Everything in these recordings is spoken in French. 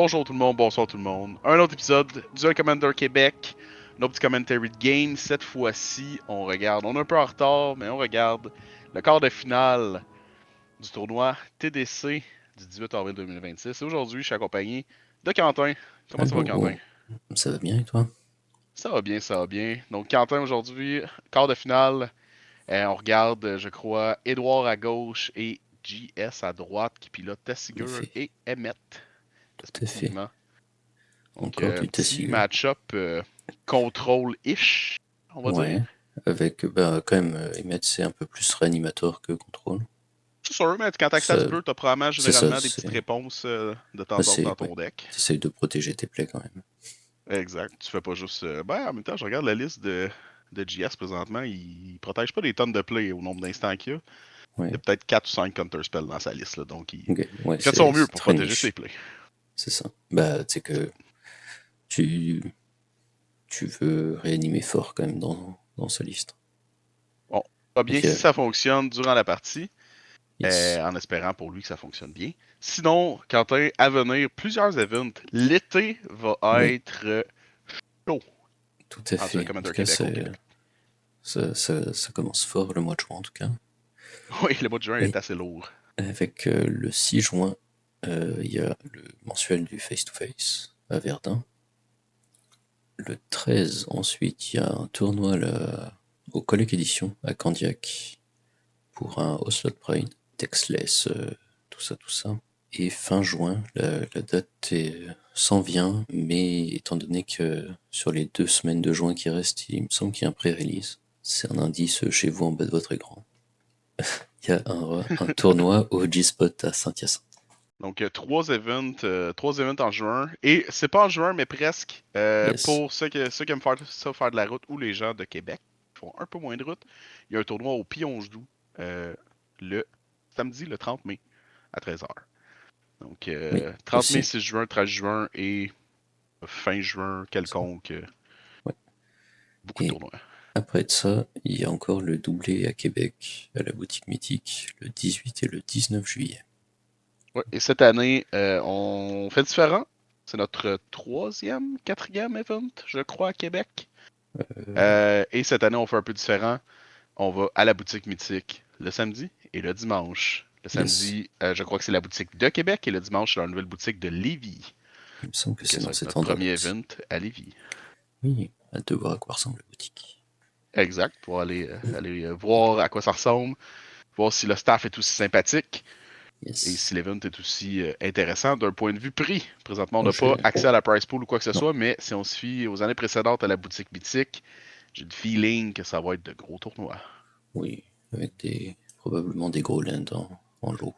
Bonjour tout le monde, bonsoir tout le monde. Un autre épisode du Duel Commander Québec, notre petit commentary de game. Cette fois-ci, on est un peu en retard, mais on regarde le quart de finale du tournoi TDC du 18 avril 2026. Et aujourd'hui, je suis accompagné de Quentin. Comment ça va, Quentin? Allô, ça va bien et toi? Ça va bien, ça va bien. Donc, Quentin, aujourd'hui, quart de finale, on regarde, je crois, Edouard à gauche et JS à droite qui pilote En Tessigur effet, et Emmet, tout à fait. respectivement. Donc, Encore un du petit Tassigur. match-up contrôle-ish, on va dire. Ouais, avec quand même Emmett c'est un peu plus réanimateur que contrôle. C'est sûr, mais quand t'accèdes Ça, peu, t'as probablement c'est ça, généralement des petites réponses de temps en temps c'est dans ouais. ton deck. T'essayes de protéger tes plays quand même. Exact. Tu fais pas juste. Ben, en même temps, je regarde la liste de GS présentement. Il protège pas des tonnes de plays au nombre d'instants qu'il y a. Il y a Ouais, peut-être 4 ou 5 counterspells dans sa liste, là, donc ok, ouais, il fait de son mieux c'est pour très protéger ses niche, plays. c'est ça. Bah, tu sais que tu, tu veux réanimer fort quand même dans sa liste. Bon, pas bien Donc, si ça fonctionne durant la partie. yes, En espérant pour lui que ça fonctionne bien. Sinon, Quentin, à venir, plusieurs events. L'été va oui, être chaud tout à en Duel fait. En tout Commander cas, Québec au Québec. ça commence fort le mois de juin en tout cas. Oui, le mois de juin est Et assez lourd. avec le 6 juin, il y a le mensuel du face-to-face à Verdun. Le 13, ensuite, il y a un tournoi au Collègue Édition à Candiac pour un Oslo Pride, Texless, tout ça, tout ça. Et fin juin, la date s'en vient, mais étant donné que sur les 2 semaines de juin qui restent, il me semble qu'il y a un pré-release. C'est un indice chez vous en bas de votre écran. Il y a un tournoi au G-Spot à Saint-Hyacinthe. Donc, trois events en juin. Et c'est pas en juin, mais presque. Yes. Pour ceux qui aiment faire ça, faire de la route, ou les gens de Québec qui font un peu moins de route, il y a un tournoi au Pionge-Doux le samedi, le 30 mai, à 13h. Donc, Oui, 30 mai, aussi. 6 juin, 13 juin et fin juin, quelconque. Ouais. Beaucoup de Et tournois. après de ça, il y a encore le doublé à Québec, à la boutique mythique, le 18 et le 19 juillet. Ouais, et cette année, on fait différent. C'est notre troisième, quatrième event, je crois, à Québec. Et cette année, on fait un peu différent. On va à la boutique mythique le samedi et le dimanche. Le Yes, samedi, je crois que c'est la boutique de Québec et le dimanche, c'est la nouvelle boutique de Lévis. il me semble que Donc, c'est ça dans va être cet notre premier ordre-là aussi. event à Lévis. Oui, hâte de voir à quoi ressemble la boutique. Exact, pour aller voir à quoi ça ressemble, voir si le staff est aussi sympathique et Yes. si l'event est aussi intéressant d'un point de vue prix. Présentement, on Oh, n'a pas j'ai... accès à la price pool ou quoi que ce Non, soit, mais si on se fie aux années précédentes à la boutique mythique, j'ai le feeling que ça va être de gros tournois. oui, avec probablement des gros lands en lot.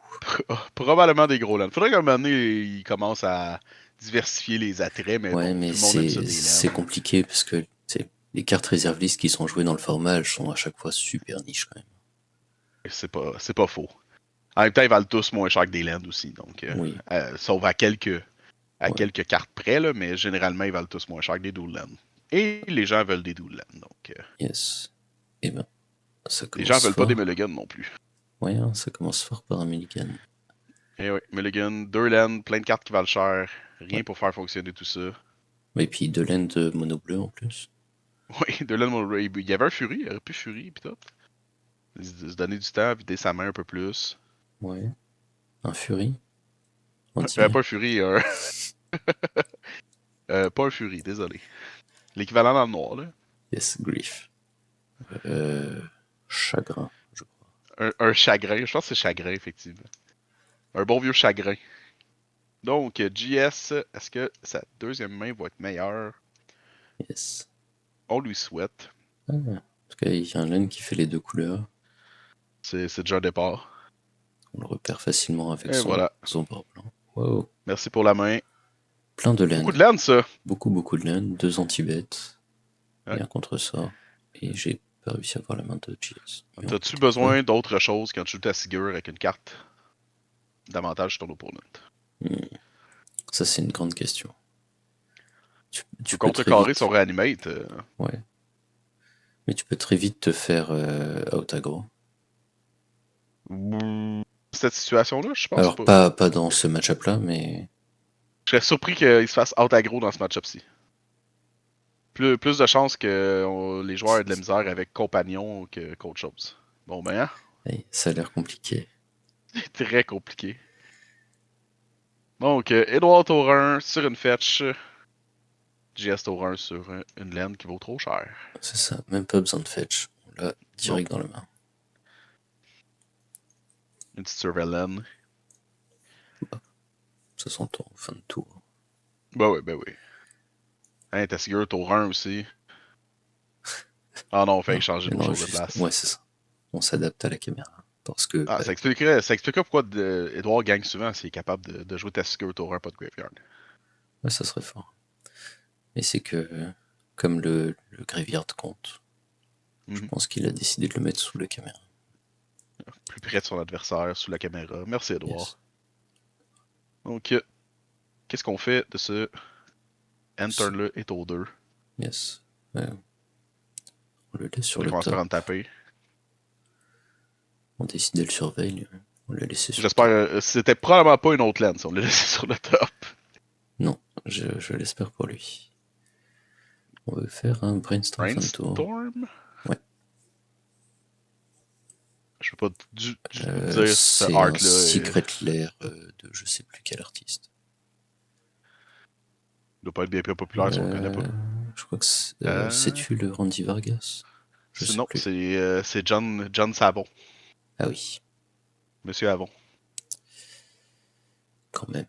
Probablement des gros lands. Faudrait qu'à un moment donné, ils commencent à diversifier les attraits, mais Ouais, bon, mais tout le monde aime ça des c'est lands. compliqué parce que les cartes réservistes qui sont jouées dans le format, elles sont à chaque fois super niches quand même. C'est pas faux. En même temps, ils valent tous moins cher que des lands aussi, donc Oui, sauf à ouais, quelques cartes près, là, mais généralement, ils valent tous moins cher que des dual lands. Et les gens veulent des dual lands, donc yes. Et ben, ça les gens commence veulent pas des fort. mulligans non plus. Ouais, hein, ça commence fort par un mulligan. Et oui, mulligan, deux lands, plein de cartes qui valent cher, Ouais. rien pour faire fonctionner tout ça. Et puis deux laines de mono bleu en plus. Oui, deux lands, il y avait un Fury, il aurait pu Fury, pis tout. Se donner du temps, vider sa main un peu plus. Ouais. Un Fury Pas entier. un Fury, pas un Fury, désolé. L'équivalent dans le noir, là. Yes, Grief. Euh, Chagrin, je crois. Un chagrin, je pense que c'est chagrin, effectivement. Un bon vieux chagrin. Donc, JS, est-ce que sa deuxième main va être meilleure? Yes. On lui souhaite. Ah, en tout cas, il y a un laine qui fait les deux couleurs. C'est déjà un départ. On le repère facilement avec Et voilà. son bord blanc. Wow. Merci pour la main. Plein de Beaucoup de laines. land, ça. Beaucoup, beaucoup de laines. Deux anti-bêtes. Ouais. Et un contre-sort. Et j'ai pas réussi à avoir la main de JS. Mais on T'as-tu peut besoin d'autre chose quand tu joues ta figure avec une carte d'avantage sur ton opponent? trouver. Ça, c'est une grande question. Tu Tu peux peux très contrecarrer son vite. reanimate. Ouais. Mais tu peux très vite te faire out aggro. Cette situation-là, je pense Alors, pas. pas dans ce match-up-là, mais Je serais surpris qu'il se fasse out aggro dans ce match-up-ci. Plus de chances que les joueurs aient de la misère avec compagnon qu'autre chose. Bon ben, hein? Et ça a l'air compliqué. C'est très compliqué. Donc, Edouard Taurin sur une fetch. JS Taurin sur une laine qui vaut trop cher. C'est ça, même pas besoin de fetch. On l'a direct dans la main. Une petite surveillance. Ça s'entend, fin de tour. Ben oui. Hein, t'as sûr Taurin aussi. Ah non, on fait changer nos choses de place. Ouais, c'est ça. On s'adapte à la caméra. Parce que. Ah, ça expliquerait pourquoi Edouard gagne souvent s'il est capable de jouer Tasker Taurin, pas de Graveyard. Ouais, ça serait fort. Mais c'est que, comme le Graveyard compte, je pense qu'il a décidé de le mettre sous la caméra. Plus près de son adversaire, sous la caméra. Merci, Edouard. Yes. Donc, qu'est-ce qu'on fait de ce End-turn-là est au 2? Yes. On le laisse sur Il le commence par top. en taper. On décide de le surveiller. On l'a laissé sur J'espère. le top. C'était probablement pas une autre lens. On l'a laissé sur le top. Non, je l'espère pour lui. On veut faire un brainstorm fin de tour. Brainstorm? Ouais. Je peux pas du dire ce c'est art-là. un Secret Lair de je sais plus quel artiste. Il doit pas être bien plus populaire si on le connaît pas. Je crois que c'est-tu le Randy Vargas? Je sais Non, plus. c'est John Savon. Ah oui, Monsieur Avon. quand même.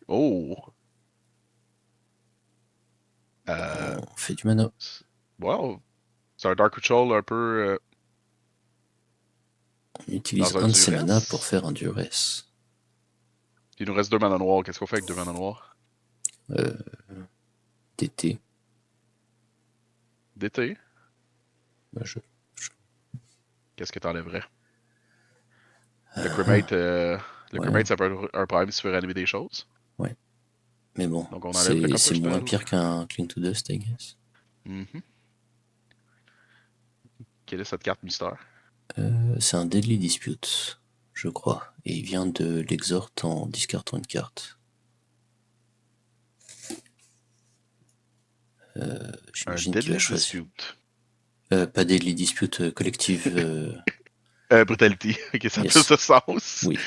Oh! On fait du mana. Wow! C'est un Dark Ritual un peu. On utilise dans un un de ses duress. mana pour faire un duress. Il nous reste 2 mana noirs. Qu'est-ce qu'on fait avec 2 mana noirs? DT. DT? Bah, Qu'est-ce que t'enlèverais? Le Cremate, Cremate, ça peut être un problème si tu veux réanimer des choses. Ouais. Mais bon, Donc on enlève le c'est moins Counterspell. pire qu'un Cling to Dust, I guess. Quelle est cette carte mystère? C'est un Deadly Dispute, je crois. Et il vient de l'exhort en discardant une carte. J'imagine qu'il a choisi. Pas Deadly Dispute, collective. Brutality. Ok, ça a plus de sens. Oui.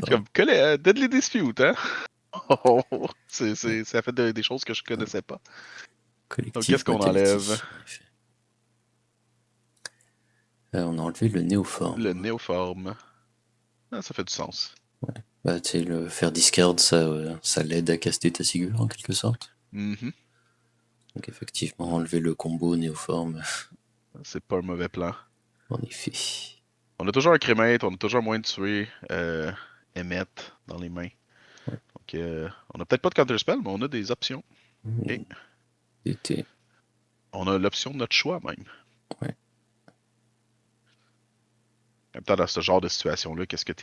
Comme Deadly Dispute, hein? Oh, ça fait des choses que je connaissais pas. Collective. Donc qu'est-ce qu'on enlève? On a enlevé le néoforme. Le néoforme. Ah, ça fait du sens. Ouais. Bah, tu sais, le faire discard, ça l'aide à caster ta figure en quelque sorte. Donc effectivement, enlever le combo néoforme. C'est pas un mauvais plan. En effet. On a toujours un Crémate, on a toujours moyen de tuer Emmett dans les mains. Ouais. Donc on a peut-être pas de Counterspell, mais on a des options. DT. On a l'option de notre choix même. Ouais. En même temps, dans ce genre de situation-là, qu'est-ce que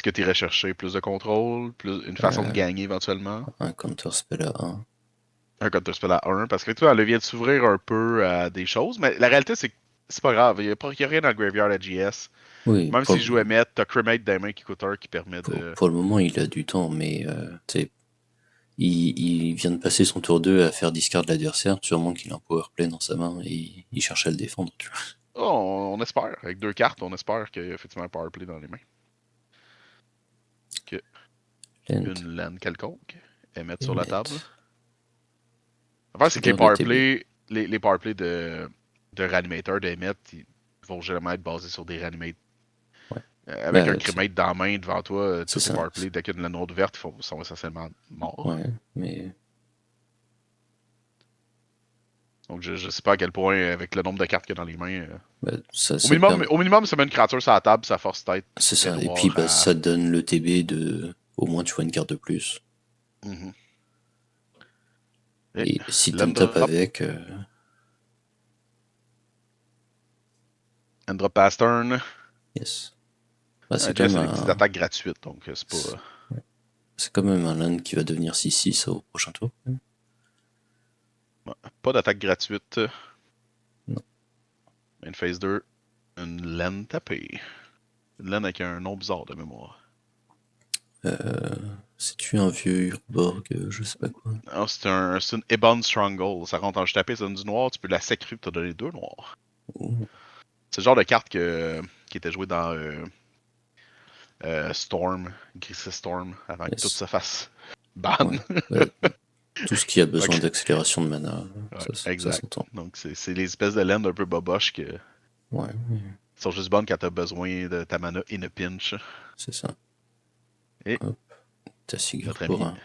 tu irais chercher? Plus de contrôle? Une façon de gagner éventuellement? Un Counterspell à 1. Un Counterspell à 1, parce que toi, elle vient de s'ouvrir un peu à des choses, mais la réalité, c'est que c'est pas grave. Il n'y a rien dans le graveyard à JS. Oui, même s'il joue Emmett, t'as Cremate dans les mains qui coûte 1 qui permet de. Pour le moment, il a du temps, mais il vient de passer son tour 2 à faire discard de l'adversaire. Sûrement qu'il a un powerplay dans sa main et il cherche à le défendre. Tu vois. Oh, on espère. Avec 2 cartes, on espère qu'il y a effectivement un powerplay dans les mains. Une laine quelconque. Emmett sur la table. L'affaire, c'est que les powerplays de Reanimator, de Emmett, ils vont généralement être basés sur des Reanimate. Ouais. Avec un Cremate dans la main devant toi, tous ces powerplays, dès qu'il y a une laine ouverte, ils sont essentiellement morts. Ouais, mais. Donc je sais pas à quel point, avec le nombre de cartes qu'il y a dans les mains. Au minimum, ça met une créature sur la table, ça force tête. C'est ça, et puis ça donne le TB de. Au moins, tu vois une carte de plus. Et si t'en tapes avec. End drop pass turn. Yes. Bah, c'est des petites attaques gratuites, donc c'est pas. Ouais. C'est quand même un land qui va devenir 6-6 au prochain tour. Pas d'attaque gratuite. Non. Une phase 2, une laine tapée. Une laine avec un nom bizarre de mémoire. C'est-tu un vieux Urborg, je sais pas quoi. Ah, c'est une Ebon Stronghold. Ça rentre en jeu tapé, ça donne du noir, tu peux la sacrer et t'as donné 2 noirs. Ouh, C'est le genre de carte qui était jouée dans Storm, Grisset Storm, avant que tout yes. se fasse ban. Ouais. Bah, tout ce qui a Fait besoin que- d'accélération de mana, ouais, ça exact. s'entend. Donc c'est les espèces de land un peu boboches qui Ouais, ouais, sont juste bonnes quand t'as besoin de ta mana in a pinch. c'est ça. Et Hop, Tasigur notre pour ami, un.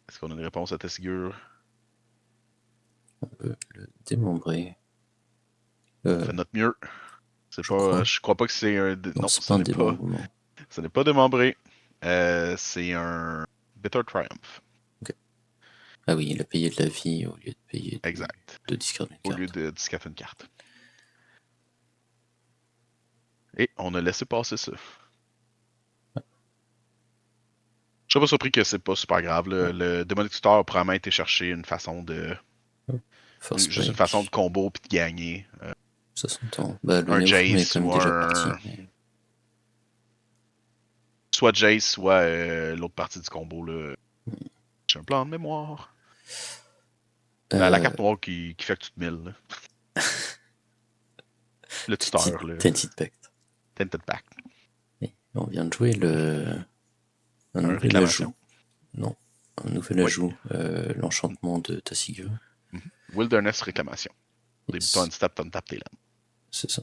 est-ce qu'on a une réponse à ta figure? On peut le démembrer. On fait notre mieux. C'est Je pas, crois. je crois pas que c'est un. Non, Non, c'est pas un démembrement. ce n'est pas démembré. C'est un Bitter Triumph. Ok. Ah oui, il a payé de la vie au lieu de payer Exact. de discard une Au lieu carte. de discarder une carte. Et on a laissé passer ça. Je serais pas surpris que c'est pas super grave. Ouais. Le Demonic Tutor a probablement été chercher une façon de. First Juste une façon de Break, combo puis de gagner. ça s'entend. Bah, le Un Néoforme est Jace quand même ou déjà un. parti. Mais... Soit Jace, soit l'autre partie du combo. Là. J'ai un plan de mémoire. La carte noire qui fait que tu te milles. Là. Le tuteur. Là. Tainted Pact. Tented Pack. Et on vient de jouer un Un nouvel ajout. réclamation. Non, un nouvel Oui. ajout. L'enchantement de Tasigur. Wilderness réclamation. Au début de ton Yes, step, tu tapes tes lames. c'est ça.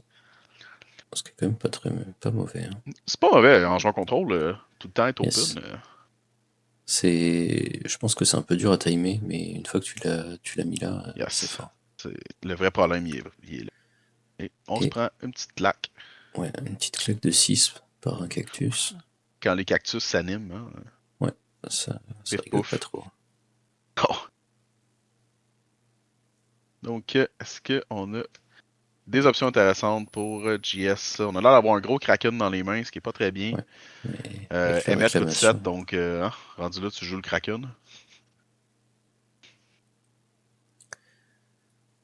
Ce qui est quand même pas mauvais. Hein. C'est pas mauvais en jouant contrôle, tout le temps être Yes. open. Je pense que c'est un peu dur à timer, mais une fois que tu l'as mis là, Yes. c'est fort. Le vrai problème, il est là. Et on se prend une petite claque. Ouais, une petite claque de 6 par un cactus. Quand les cactus s'animent, hein. Ouais, ça Pif rigole pouf. pas trop. Oh. Donc, est-ce qu'on a des options intéressantes pour JS? On a l'air d'avoir un gros Kraken dans les mains, ce qui est pas très bien. Ouais, mais avec la Emmet coûte 7, réclamation, donc rendu là, tu joues le Kraken.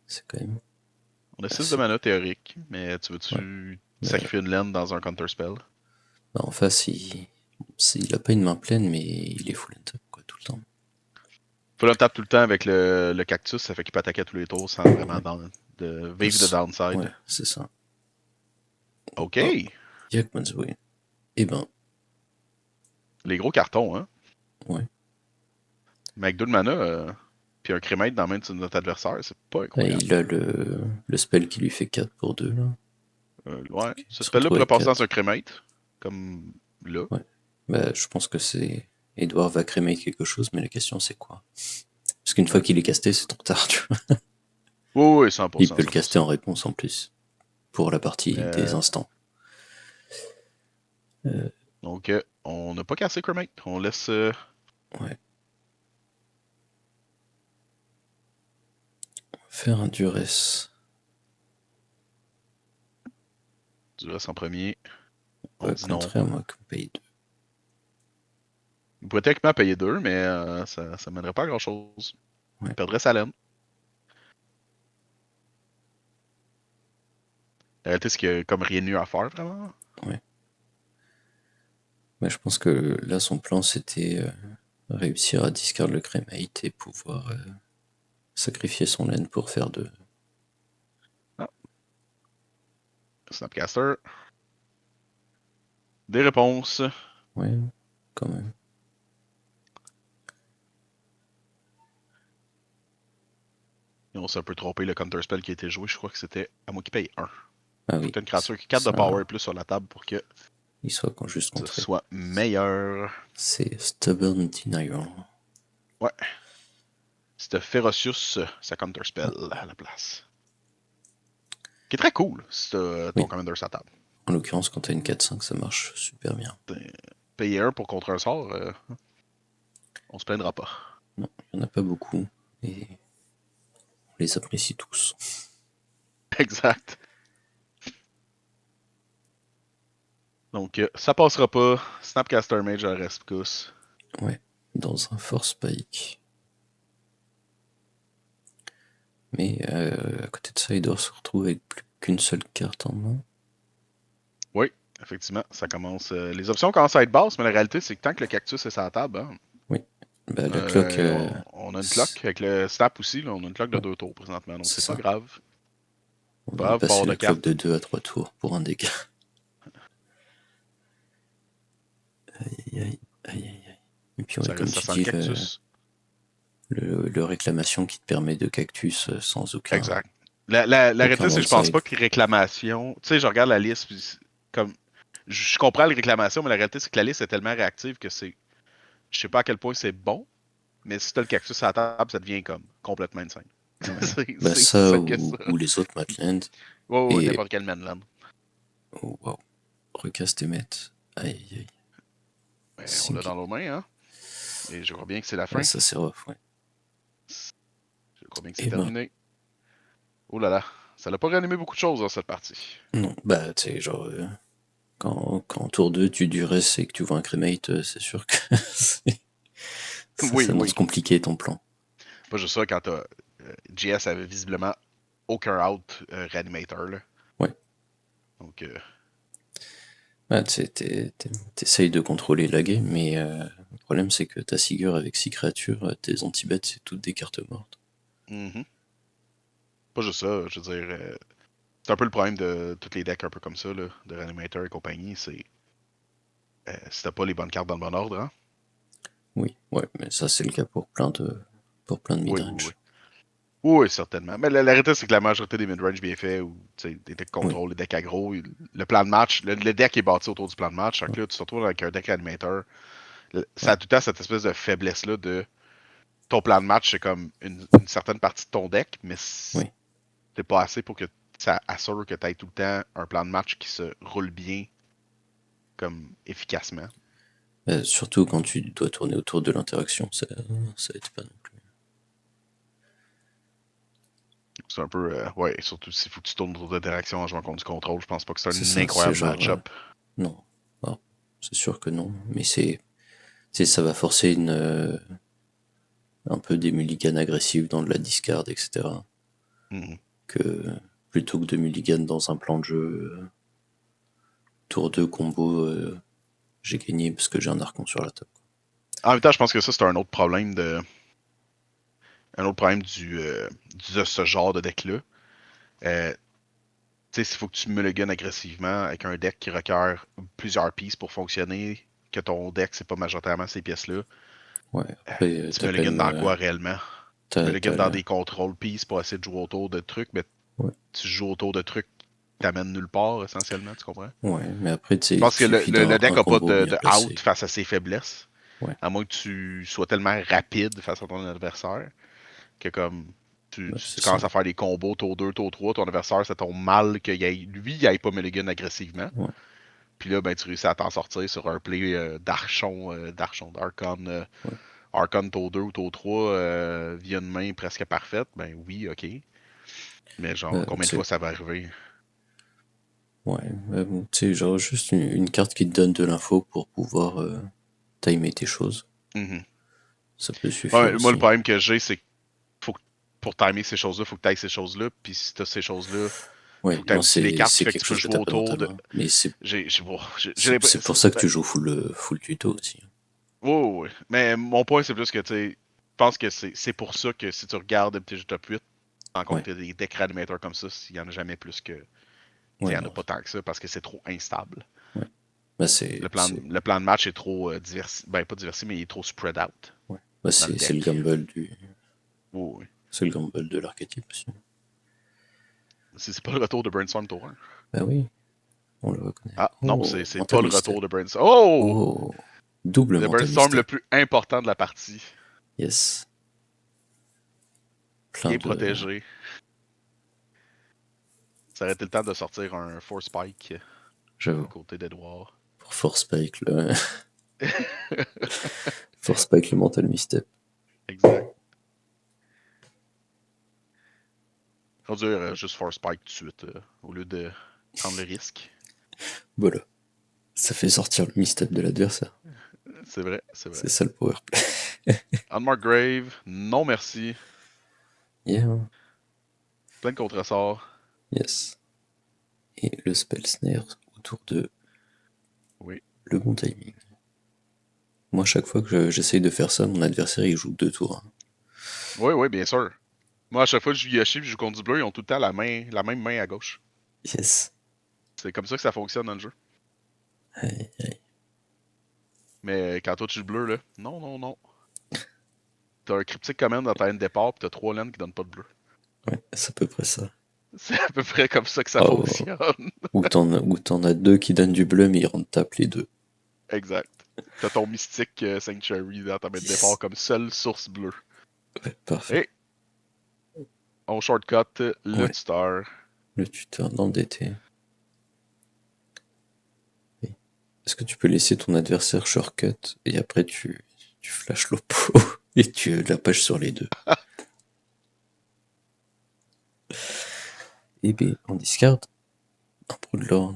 c'est quand même... On a 6 de assez. mana théorique, mais tu Ouais, veux-tu mais, sacrifier une laine dans un counter spell? bah, en face, il a pas une main pleine, mais il est full up, quoi, tout le temps. Faut le tape tout le temps avec le cactus, ça fait qu'il peut attaquer à tous les tours sans vraiment vivre de downside. Ouais, c'est ça. Ok! Oh, Yakman's Way. Eh ben, Les gros cartons, hein? ouais. Mais avec 2 de mana, puis un crémate dans la main de notre adversaire, c'est pas Là, incroyable. il a le spell qui lui fait 4 pour 2, là. Ouais, Il ce se spell-là retrouve pourrait avec passer 4. dans un crémate, comme là. Ouais. Bah, je pense que c'est... Edouard va crémer quelque chose, mais la question c'est quoi? Parce qu'une fois qu'il est casté, c'est trop tard, tu vois. Oui, oui, Il 100%, peut le caster 100%. en réponse en plus. Pour la partie des instants. Donc, on n'a pas cassé crémate. On laisse. Ouais. Faire un duress. Du reste en premier. On On va dit non. contrer à moins qu'on paye 2. Il pourrait techniquement payer 2, mais ça mènerait pas à grand-chose. Ouais. Il perdrait sa laine. La réalité, c'est qu'il n'y a comme rien de mieux à faire, vraiment. Ouais. Mais je pense que là, son plan, c'était réussir à discard le crémate et pouvoir sacrifier son laine pour faire 2. Ah. Snapcaster. Des réponses. Ouais, quand même. Et on s'est un peu trompé, le counter spell qui a été joué, je crois que c'était à moi qui paye 1. Ah Faut oui. que tu aies une créature qui 4 de Ça, power plus sur la table pour que il soit juste ce contré. soit meilleur. C'est Stubborn Denial. Ouais. C'était Ferocious, sa counter spell à la place. Qui est très cool, si t'as ton Oui. commander sur la table. En l'occurrence, quand t'as une 4-5, ça marche super bien. Payer 1 pour contre un sort, on se plaindra pas. Non, il n'y en a pas beaucoup. Et on les apprécie tous. Exact. Donc, ça passera pas. Snapcaster Mage à Rescus. Ouais, dans un Force Spike. Mais à côté de ça, il doit se retrouver avec plus qu'une seule carte en main. Oui. Effectivement, ça commence. Les options commencent à être basses, mais la réalité, c'est que tant que le cactus est sur la table, hein, Oui. Bah, la cloque, on a une cloque. Avec le snap aussi, là, on a une cloque de ouais, 2 tours présentement. Donc c'est c'est pas ça. grave. On Pas va grave, pas passer avoir de la cloque carte. de 2 à 3 tours pour un dégât. Aïe, aïe, aïe, aïe, aïe. Et puis, ouais, comme Ça tu sent le dis, cactus. le réclamation qui te permet de cactus sans aucun, Exact. La aucun réalité, c'est que je pense downside. pas que les réclamations. Tu sais, je regarde la liste, puis comme. Je comprends les réclamations, mais la réalité, c'est que la liste est tellement réactive que c'est. Je sais pas à quel point c'est bon, mais si t'as le cactus à la table, ça devient comme complètement insane. Ouais. C'est Bah, aussi ça, simple que ça. ou les autres Matland. Ouais, Et, n'importe quel mainland. oh, wow, recaste et met. Aïe, aïe, Mais on l'a dans Sinky. nos mains, hein. Et je crois bien que c'est la Ouais, fin. ça c'est rough, ouais. Je crois bien que c'est Et ben, terminé. Oh là là. Ça l'a pas réanimé beaucoup de choses dans cette partie. non, bah, tu sais, genre, quand tour 2 tu duresses et que tu vois un cremate, c'est sûr que ça Oui, s'annonce oui. compliqué ton plan. Pas juste ça, quand t'as. GS avait visiblement aucun out réanimateur, là. Ouais. Donc, Ah, tu sais, t'essayes de contrôler la game, mais le problème c'est que ta Sigurd avec 6 créatures, tes anti-bêtes c'est toutes des cartes mortes. mhm. Pas juste ça, je veux dire. C'est un peu le problème de tous les decks un peu comme ça, là, de réanimateur et compagnie, c'est. Si t'as pas les bonnes cartes dans le bon ordre, hein. Oui, ouais, mais ça c'est le cas pour plein de Oui, oui, oui. midrange. Oui, certainement. Mais la réalité, c'est que la majorité des midrange bien faits, ou des decks Oui, contrôle, les decks aggro, le plan de match, le deck est bâti autour du plan de match. Donc ouais, là, tu te retrouves avec un deck animator. Ça ouais, a tout le temps cette espèce de faiblesse-là de ton plan de match, c'est comme une certaine partie de ton deck, mais oui. c'est pas assez pour que ça assure que tu aies tout le temps un plan de match qui se roule bien, comme efficacement. Surtout quand tu dois tourner autour de l'interaction, ça aide pas non plus. C'est un peu. Ouais, surtout s'il faut que tu tournes autour d'interaction en jouant contre du contrôle, je pense pas que c'est C'est un ça, c'est incroyable genre, match-up. non. Alors, c'est sûr que non, mais ça va forcer un peu des mulligans agressifs dans de la discard, etc. Mhm. Que plutôt que de mulligan dans un plan de jeu, tour 2 combo, j'ai gagné parce que j'ai un archon sur la table. En même temps, je pense que ça, c'est un autre problème de ce genre de deck-là. Euh, tu sais, s'il faut que tu mulligan agressivement avec un deck qui requiert plusieurs pièces pour fonctionner, que ton deck, c'est pas majoritairement ces pièces-là, Ouais, après, tu t'as quand mulligan même. dans quoi réellement? Tu mulligan T'as dans la... des contrôles pièces pour essayer de jouer autour de trucs, mais Ouais, tu joues autour de trucs qui t'amènent nulle part, essentiellement, tu comprends? ouais, mais après, tu sais, Je il pense te que suffit le deck un a pas combo bien de out placé. face à ses faiblesses, Ouais, à moins que tu sois tellement rapide face à ton adversaire que comme bah, tu c'est ça. commences à faire des combos tour 2 tour 3 ton adversaire, ça tombe mal que lui, il aille pas mulligan agressivement. Ouais, Puis là, ben, tu réussis à t'en sortir sur un play d'Archon, ouais. Archon tour 2 ou tour 3 via une main presque parfaite. Ben oui, ok. Mais genre, combien de Tu fois sais, ça va arriver? ouais, bon, tu sais, genre juste une carte qui te donne de l'info pour pouvoir timer tes choses. Mhm. Ça peut suffire Ouais, moi, le aussi. problème que j'ai, c'est que faut que- pour timer ces choses-là, faut que tu ailles ces choses-là. Puis si tu as ces choses-là, Ouais, faut que tu aies non, aussi les cartes qui c'est fait que tu quelque peux chose que jouer t'as pas dans ta autour de. main. Mais J'ai c'est l'impression. pour ça que tu joues full tuto aussi. Ouais, ouais, ouais. Mais mon point, c'est plus que, tu sais, je pense que c'est pour ça que si tu regardes MTG Top 8, tu te rends compte Ouais, que des decks animators comme ça, il n'y en a jamais plus que. Il ouais, n'y en a non. pas tant que ça parce que c'est trop instable. Ouais. Bah, Le plan de match est trop diversifié. Ben, pas diversifié, mais il est trop spread out ouais. Bah, dans le c'est le deck. gamble Ouais, ouais. c'est le gamble de l'archétype aussi. C'est pas le retour de Brainstorm Tour 1. Bah oui, on le reconnaît. Ah, non, Oh, c'est pas mental le misstep. retour de Brainstorm. Oh! Oh, double Le mental Brainstorm le misstep. plus important de la partie. Yes. Plein Bien de. protégé. Ça aurait été le temps de sortir un Force Spike J'avoue. à côté d'Edouard. Pour Force Spike, Force Spike, le mental misstep. Exact. On dirait juste Force Spike tout de suite, au lieu de prendre le risque. Voilà. Ça fait sortir le misstep de l'adversaire. C'est vrai, c'est vrai. C'est ça le powerplay. Unmarked Grave, non merci. Yeah. Plein de contresorts. Yes. Et le spell snare autour de Oui. Le bon timing. Moi, chaque fois que j'essaye de faire ça, mon adversaire il joue 2 tours. Hein. Oui, oui, bien sûr. Moi, à chaque fois que je joue Yoshi et je joue contre du bleu, ils ont tout le temps la même main à gauche. Yes. C'est comme ça que ça fonctionne dans le jeu. Aïe, aïe. Mais quand toi tu joues bleu, là, non, non, non. T'as un cryptic command dans ta ligne de départ, pis t'as 3 lanes qui donnent pas de bleu. Ouais, c'est à peu près ça. C'est à peu près comme ça que ça Oh, fonctionne. ou t'en as 2 qui donnent du bleu, mais ils rendent tape les 2. Exact. T'as ton mystique Sanctuary dans ta main de départ Yes. comme seule source bleue. Ouais, parfait. Et on shortcut le Ouais. tuteur. Le tuteur dans le DT. Est-ce que tu peux laisser ton adversaire shortcut et après tu flashes l'oppo et tu la pages sur les 2. Et bien, on discard un Broodlord.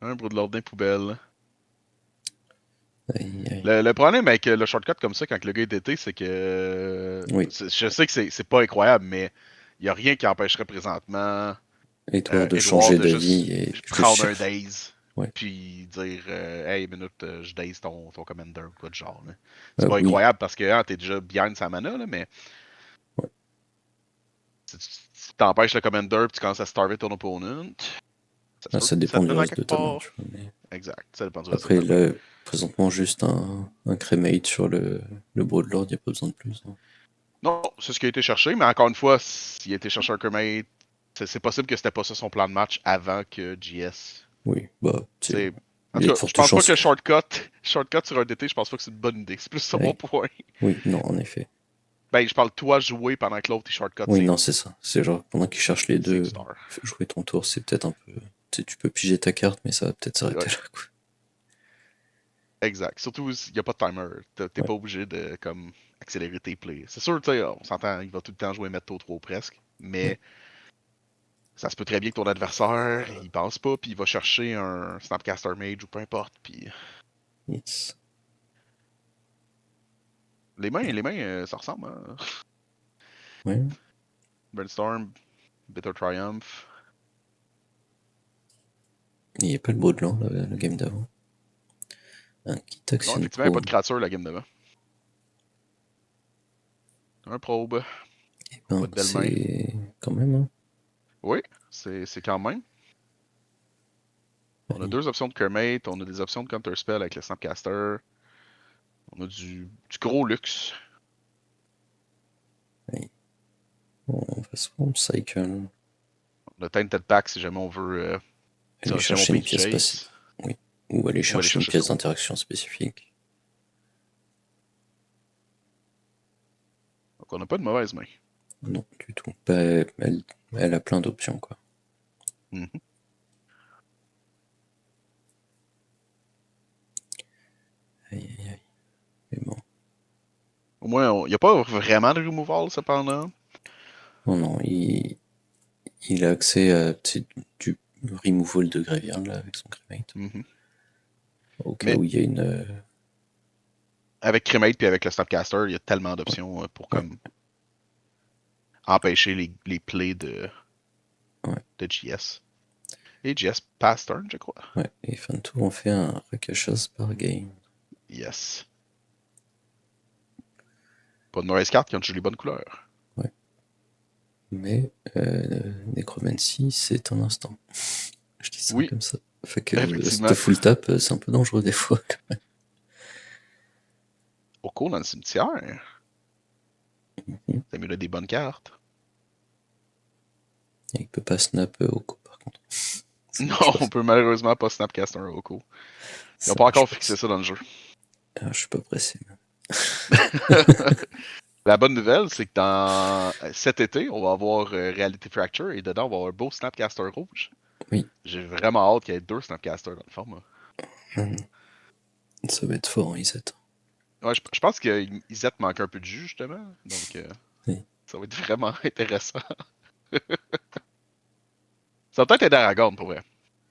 Un bruit de l'ordre des poubelles. Aïe, aïe. Le problème avec le shortcut comme ça, quand le gars est DT, c'est que. Oui. Je sais que c'est pas incroyable, mais il y a rien qui empêcherait présentement Edouard de Edward changer de d'avis juste et prendre un daze. Ouais. Puis dire hey, minute, je daze ton commander ou quoi de genre. Là. C'est pas Oui. incroyable parce que t'es déjà behind sa mana, là, mais Ouais. si tu t'empêches le commander puis tu commences à starver ton opponent, ça se Ah, peut ça que ça dépend te du mène à reste de quelque ta main, part. tu vois. Mais... Exact, ça dépend du reste de Après, ta main. là, présentement, juste un cremate sur le Broodlord, il n'y a pas besoin de plus. Hein. Non, c'est ce qui a été cherché, mais encore une fois, s'il a été cherché un cremate, c'est possible que c'était pas ça son plan de match avant que JS. Oui, bah, tu sais, T'sais, en il y a tout de cas, je fortes pense pas chances que que... shortcut sur un DT, je pense pas que c'est une bonne idée. C'est plus ça mon Oui, point. oui, non, en effet. Ben, je parle de toi jouer pendant que l'autre il shortcut Oui, non, c'est ça. C'est genre, pendant qu'ils cherchent les ses deux, stars. jouer ton tour, c'est peut-être un peu... Tu sais, tu peux piger ta carte, mais ça va peut-être s'arrêter Ouais, là, quoi. exact. Surtout s'il n'y a pas de timer. T'es Ouais, pas obligé de comme accélérer tes plays. C'est sûr, tu sais, on s'entend, il va tout le temps jouer Metto trop presque. ouais, Mais ça se peut très bien que ton adversaire, il pense pas, puis il va chercher un Snapcaster Mage ou peu importe. Puis yes. les mains, ça ressemble. Hein? Ouais, Brainstorm, Bitter Triumph. il n'y a pas le Broodland, le game d'avant. Un Kit Non, Action effectivement, il n'y a pas de Probe. créature la game devant. Un probe. Eh Pas ben, de belle main. c'est... Quand même, hein. Oui, c'est quand même. On a Allez, 2 options de Kermate, on a des options de Counterspell avec le Snapcaster. On a du gros luxe. allez. On va Swamp Cycle. On a Tainted Pack si jamais on veut Aller si jamais on chercher peut une y pièce passive. chase. Oui. Ou aller Ou aller chercher une chercher ce pièce qu'on veut. d'interaction spécifique. Donc on n'a pas de mauvaise main. Non, du tout. Bah, elle a plein d'options, quoi. Mhm. Aïe, aïe, aïe. Mais bon. Au moins, il n'y a pas vraiment de removal cependant. Non, non, il a accès à du removal de graveyard, là, avec son cremate. Mhm. Au cas Mais où il y a une... avec Cremate puis avec le Snapcaster, il y a tellement Ouais, d'options pour ouais, comme empêcher les plays ouais, de GS. Et GS pass turn, je crois. ouais. Et fin de tour, on fait un Rakashas par game. Yes. Pas de mauvaise carte quand tu joues les bonnes couleurs. Ouais. Mais Necromancy, c'est un instant. Je dis ça Oui, comme ça. Fait que effectivement. cette full tap, c'est un peu dangereux des fois. Oko dans le cimetière. Ça me donne des bonnes cartes. Il peut pas snap Oko par contre. C'est Non, autre on chose. peut malheureusement pas Snapcaster un Oko. Ils n'ont Ça pas marche encore pas. fixé ça dans le jeu. Ah, je suis pas pressé. Même. La bonne nouvelle, c'est que dans cet été, on va avoir Reality Fracture et dedans, on va avoir un beau Snapcaster rouge. Oui, J'ai vraiment hâte qu'il y ait 2 Snapcasters dans le format. ça va être fort en Iset. Ouais, je pense que Izet manque un peu de jus, justement. Donc, Oui. ça va être vraiment intéressant. Ça va peut-être aider Aragorn, pour vrai.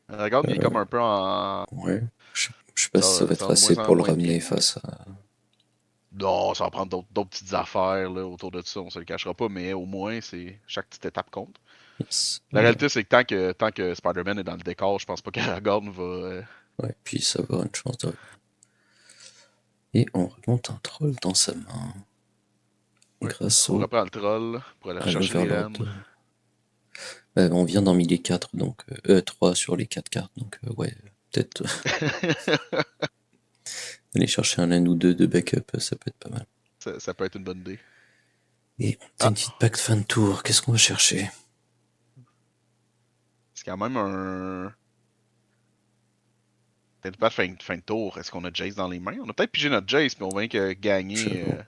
Aragorn, il est comme un peu en... Ouais. Je sais pas si ça va Ça être va de assez moins en pour le moins bien. ramener face à. Non, ça va prendre d'autres petites affaires là, autour de ça, on se le cachera pas, mais au moins, c'est chaque petite étape compte. Yes. La réalité, c'est que tant que Spider-Man est dans le décor, je pense pas qu'Aragorn va Ouais, puis ça va avoir une chance de... Et on remonte un troll dans sa main. Ouais. Grâce On au... reprend le troll pour aller à rechercher les l'Overlord. lames. On vient d'en les 4, donc 3 sur les 4 cartes, donc ouais, peut-être aller chercher un land ou deux de backup, ça peut être pas mal. Ça peut être une bonne idée. Et t'as une petite pack de fin de tour, qu'est-ce qu'on va chercher? C'est quand même un. Peut-être pas de fin de tour. Est-ce qu'on a Jace dans les mains? On a peut-être pigé notre Jace, mais on va que gagner. J'avoue.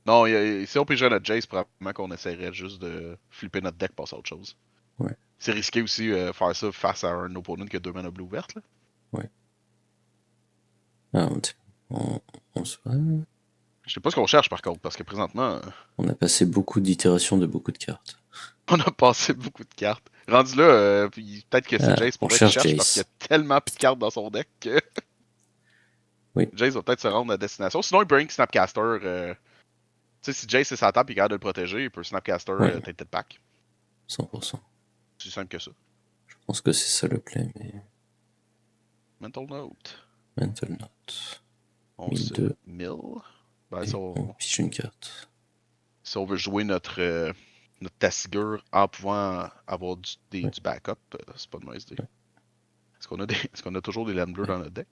Non, si on pigeait notre Jace, probablement qu'on essaierait juste de flipper notre deck, passer à autre chose. Ouais. C'est risqué aussi faire ça face à un opponent qui a 2 mana blue ouverte. Là. Ouais. Ah, on se... Je sais pas ce qu'on cherche par contre, parce que présentement, On a passé beaucoup d'itérations de beaucoup de cartes. on a passé beaucoup de cartes. Rendu là, peut-être que c'est Ah, Jace on pour vrai qui cherche cherche parce qu'il y Jace. a tellement plus de cartes dans son deck que Oui. Jace va peut-être se rendre à destination. Sinon, il bring Snapcaster. Tu sais, si Jace est sa table et qu'il est capable de le protéger, il peut Snapcaster Ouais. Tainted Pack. 100%. C'est simple que ça. Je pense que c'est ça le play, mais... Mental Note. Mental Note. On 1002. se 1000. Ben, Et on piche une carte. si on veut jouer notre Tasigur en pouvant avoir Ouais. du backup, c'est pas de mauvaise idée. Ouais. Est-ce qu'on a toujours des lands bleus dans notre deck?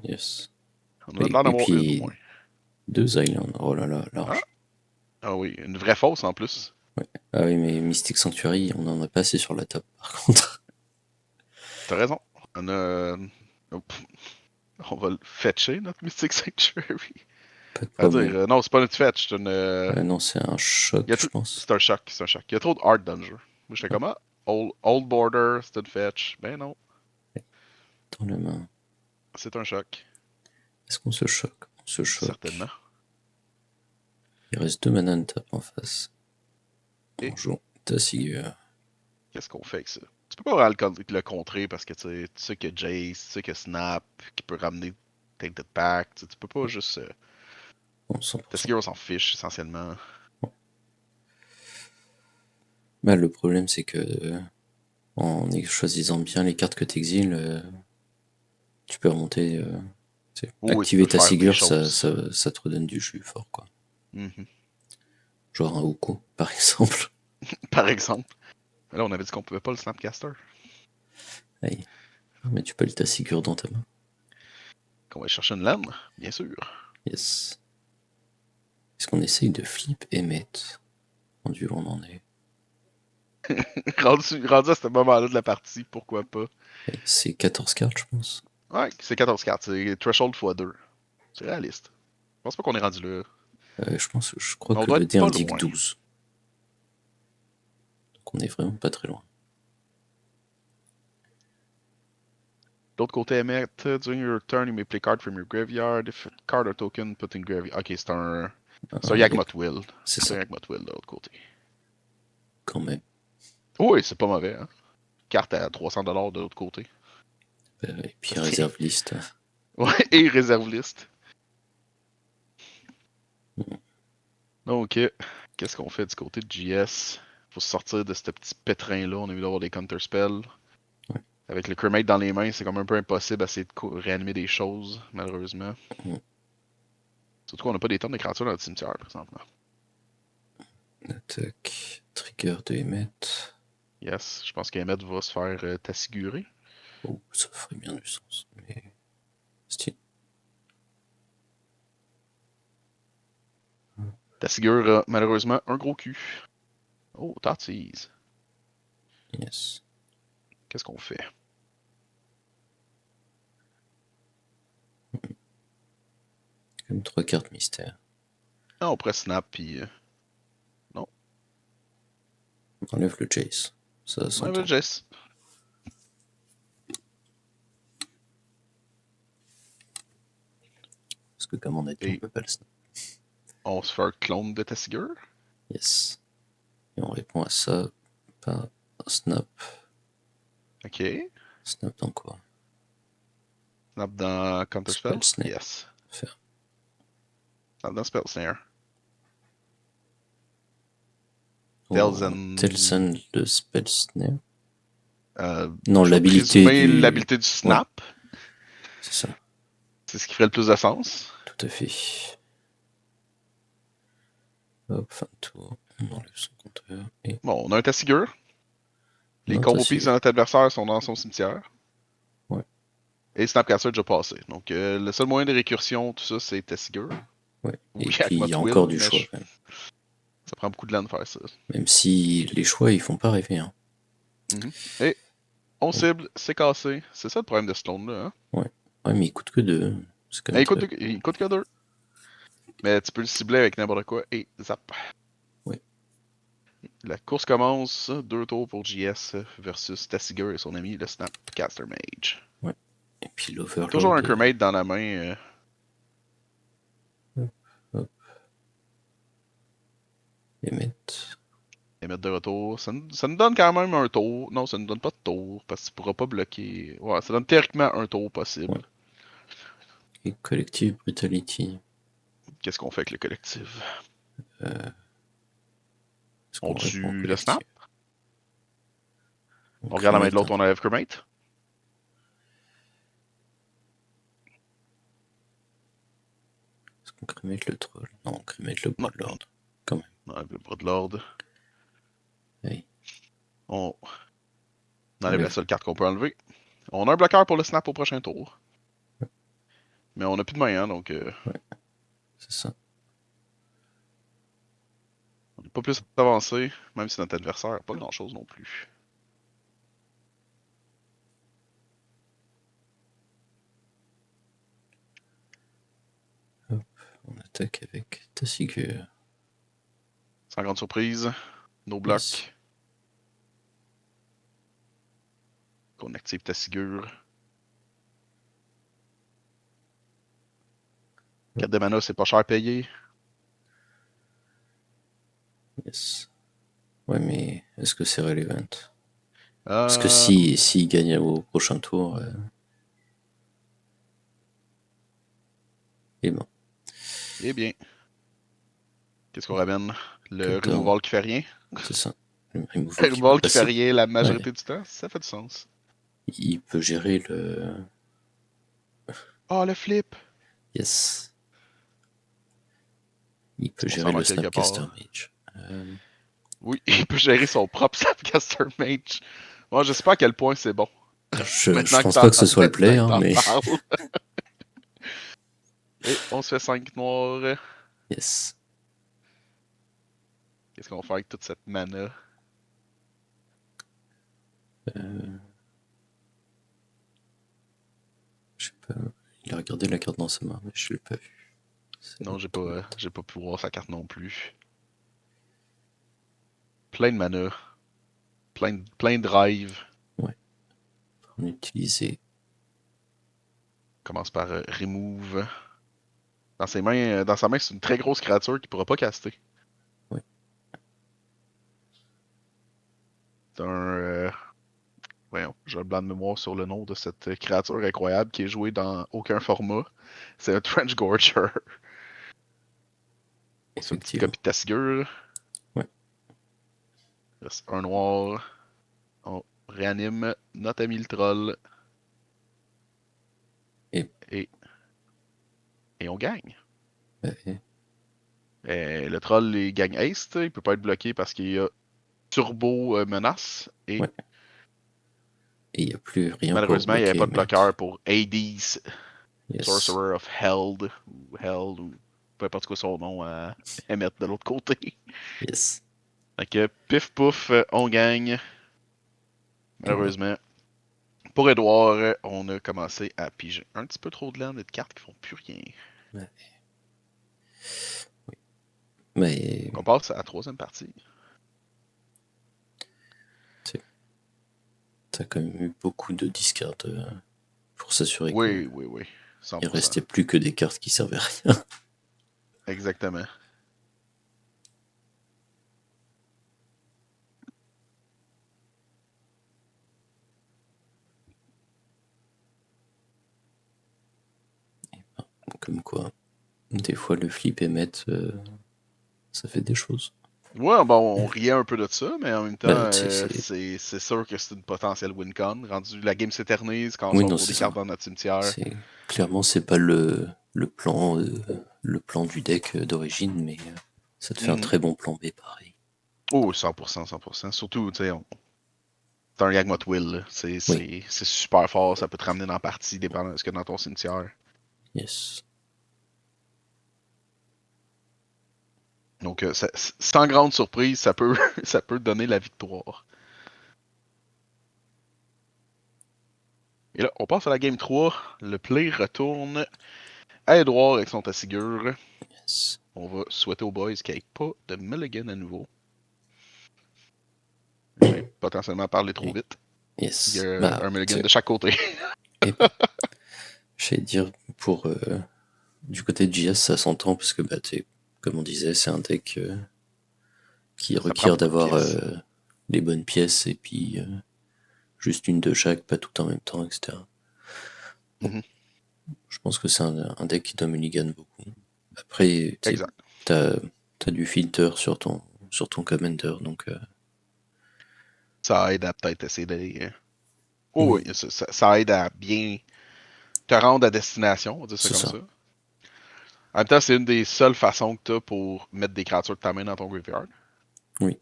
Yes. On a l'air d'avoir une au puis, moins. 2 islands. Oh là là, Ah, large. ah oui, une vraie fosse en plus. Ouais. Ah oui, mais Mystic Sanctuary, on en a pas assez sur la table, par contre. T'as raison. On a. On va le fetcher, notre Mystic Sanctuary. Pas de À problème. dire, non, c'est pas notre fetch, c'est une. Non, c'est un choc, je pense. C'est un choc, c'est un choc. Il y a trop de hard dans le jeu. Moi, j'étais comme, ah, old Border, c'est une fetch. Ben non, Dans la main. c'est un choc. Est-ce qu'on se choque? On se choque. Certainement. Il reste 2 mana de tape en face. Et On joue Tasigur. qu'est-ce qu'on fait avec ça? Tu peux pas vraiment le contrer parce que tu sais qu'il y a Jace, tu sais qu'il y a Snap qui peut ramener Tainted Pack. Tu peux pas juste. Bon, 100%. Tasigur, on s'en fiche essentiellement. Bah, le problème, c'est que en choisissant bien les cartes que t'exiles, tu peux remonter. Oui, tu Activer peux ta faire des Sigurd, ça, choses. ça, ça te redonne du jus fort, quoi. Mhm. Genre un Oko, par exemple. Par exemple. Là, on avait dit qu'on pouvait pas le Snapcaster. Aïe. Mais tu peux le ta Sigurd dans ta main. Qu'on va chercher une lame, bien sûr. Yes. Est-ce qu'on essaye de flip et mettre? Rendu où on en est. rendu à ce moment-là de la partie, pourquoi pas. C'est 14 cartes, je pense. Ouais, c'est 14 cartes, c'est Threshold x2. C'est réaliste. Je pense pas qu'on est rendu là. Je crois Mais on que doit le être dé pas indique loin. 12. Donc on est vraiment pas très loin. L'autre côté, Emmet, during your turn, you may play card from your graveyard. If a card or token put in graveyard. Ok, c'est un Yawgmoth Will. C'est C'est un ça, Yawgmoth Will de l'autre côté. quand même. Oui, c'est pas mauvais, hein. Carte à 300$ de l'autre côté. Et puis réserve liste. Ouais, et réserve liste. Donc, qu'est-ce qu'on fait du côté de JS? Faut se sortir de ce petit pétrin-là. On a vu d'avoir des counter spells. Ouais. Avec le crewmate dans les mains, c'est comme un peu impossible d'essayer de réanimer des choses, malheureusement. Surtout qu'on n'a pas des tonnes de créatures dans le cimetière, présentement. Attaque. Trigger de Emmet. Yes, je pense qu'Emmet va se faire tassigurer. Oh, ça ferait bien du sens. Mais. Style. Tassigur a malheureusement un gros cul. Oh, tartise. Yes. Qu'est-ce qu'on fait? Comme 3 cartes mystères. Ah, on pourrait snap, puis... non. On enlève le Jace. Ça On avait s'entend. Jess. Parce que comme on a dit, on peut pas le snap. On se fait un clone de Tassigur. Yes. Et on répond à ça par snap. Ok. Snap dans quoi? Snap dans Counterspell? Spell Snare. Yes. Faire. Snap dans Spell Snare. Telsen le Spell Snare. Euh, Non, je vais l'habilité présumer du... l'habilité du snap. C'est ça, C'est ce qui ferait le plus de sens. tout à fait. Hop, fin de tour. On enlève son compteur. Et Bon, on a un Tasigur. Les non, combo pieces de notre adversaire sont dans son cimetière. Ouais. Et Snapcaster est déjà passé. Donc, le seul moyen de récursion, tout ça, c'est Tasigur. Ouais. Oui, Et puis, il y a Will, encore du mais choix, quand même. ça prend beaucoup de land de faire ça. Même si les choix, ils font pas rêver. Hein. Et on Oh. cible, c'est cassé. C'est ça le problème de ce clone-là. Hein? Ouais, mais il coûte que 2. C'est quand Mais même il coûte que 2. Mais tu peux le cibler avec n'importe quoi et zap. Ouais. La course commence. 2 tours pour JS versus Tasigur et son ami, le Snapcaster Mage. Ouais. Et puis l'Overlord. Toujours un Kermade dans la main. Hop. Emmet. Émettre de retour. Ça nous donne quand même un tour. Non, ça nous donne pas de tour parce que tu pourras pas bloquer. Ouais, ça donne théoriquement un tour possible. Ouais. Et Collective Brutality. Qu'est-ce qu'on fait avec le collectif? On répond tue le collective? snap? On regarde la main de l'autre, on enlève Kermate? Est-ce qu'on crémate le troll? Non, on crémate le Bloodlord. Quand même. On enlève le Bloodlord. Oui. On enlève la seule carte qu'on peut enlever. On a un bloqueur pour le snap au prochain tour. Mais on a plus de main, hein, donc. Ouais. C'est ça. On n'est pas plus avancé, même si notre adversaire n'a pas grand-chose non plus. Hop, on attaque avec Tasigur. Sans grande surprise, nos blocs. Yes. Qu'on active Tasigur. 4 de mana, c'est pas cher payé. Yes. Ouais, mais est-ce que c'est relevant? Parce que si gagne au prochain tour. Et bon. Eh bien. Qu'est-ce qu'on ramène? Le Cut-down. removal qui fait rien? C'est ça. Le Le removal removal qui fait passer. rien la majorité Ouais. du temps, ça fait du sens. Il peut gérer le. Oh, le flip! Yes. Il peut On gérer s'en va le quelque Snapcaster part. Mage. Oui, il peut gérer son propre Snapcaster Mage. Moi, je sais pas à quel point c'est bon. Je pense pas que ce soit le play, hein, mais. Et on se fait 5 noirs. Yes. Qu'est-ce qu'on va faire avec toute cette mana? Je sais pas. Il a regardé la carte dans sa main, mais je l'ai pas vu. Non, j'ai pas pu voir sa carte non plus. Plein de mana. Plein de drive. Ouais. On utiliser. Commence par remove. Dans sa main, c'est une très grosse créature qu'il pourra pas caster. Ouais. C'est un. Voyons, j'ai un blanc de mémoire sur le nom de cette créature incroyable qui est jouée dans aucun format. C'est un Trench Gorger. C'est une petite copie de Tasigur. Ouais. Il reste un noir. On réanime notre ami le troll. Et on gagne. Ouais. Le troll il gagne haste. Il peut pas être bloqué parce qu'il y a turbo menace. Et ouais. Et il n'y a plus rien malheureusement, pour il n'y avait pas de bloquer, bloqueur pour Hades, yes. Sorcerer of Held, ou peu importe quoi son nom à émettre de l'autre côté. Yes. Fait que pif pouf, on gagne. Malheureusement. Pour Edouard, on a commencé à piger un petit peu trop de land et de cartes qui font plus rien. Ouais. Oui. Mais. On passe à la troisième partie. T'as quand même eu beaucoup de discards pour s'assurer Oui. 100%. Il restait plus que des cartes qui servaient à rien. Exactement. Comme quoi, des fois le flip émet, ça fait des choses. Ouais, bon, on riait un peu de ça, mais en même temps, Bah, tu sais, c'est... c'est sûr que c'est une potentielle win-con. Rendu, la game s'éternise quand on Oui, sort non, trop c'est des cartes ça. dans notre cimetière. C'est... Clairement, c'est pas le plan du deck d'origine, mais ça te fait un Mhm. très bon plan B, pareil. Oh, 100%, 100%. Surtout, tu sais, c'est un Yagmoth Will, là. Oui, C'est super fort, ça peut te ramener dans la partie, dépendant de ce qu'il y a dans ton cimetière. yes. Donc, sans grande surprise, ça peut, ça peut donner la victoire. Et là, on passe à la game 3. Le play retourne à Edouard avec son Tassigure. Yes. On va souhaiter aux boys qu'il n'y ait pas de mulligan à nouveau. J'ai potentiellement parlé trop Et- vite. Il y yes. a Bah, un mulligan de chaque côté. et bah, j'allais dire, pour du côté de JS, ça s'entend parce que, bah, comme on disait, c'est un deck qui Ça prend requiert beaucoup de d'avoir pièces. les bonnes pièces et puis juste une de chaque, pas tout en même temps, etc. Bon, Mhm. je pense que c'est un deck qui doit mulligan beaucoup. Après, tu sais, Exact. t'as, t'as du filter sur ton commander, donc Ça aide à peut-être essayer d'aller. Oh oui, oui, ça aide à bien te rendre à destination, on va dire ça c'est comme ça. ça. En même temps, c'est une des seules façons que tu as pour mettre des créatures de ta main dans ton graveyard. Oui,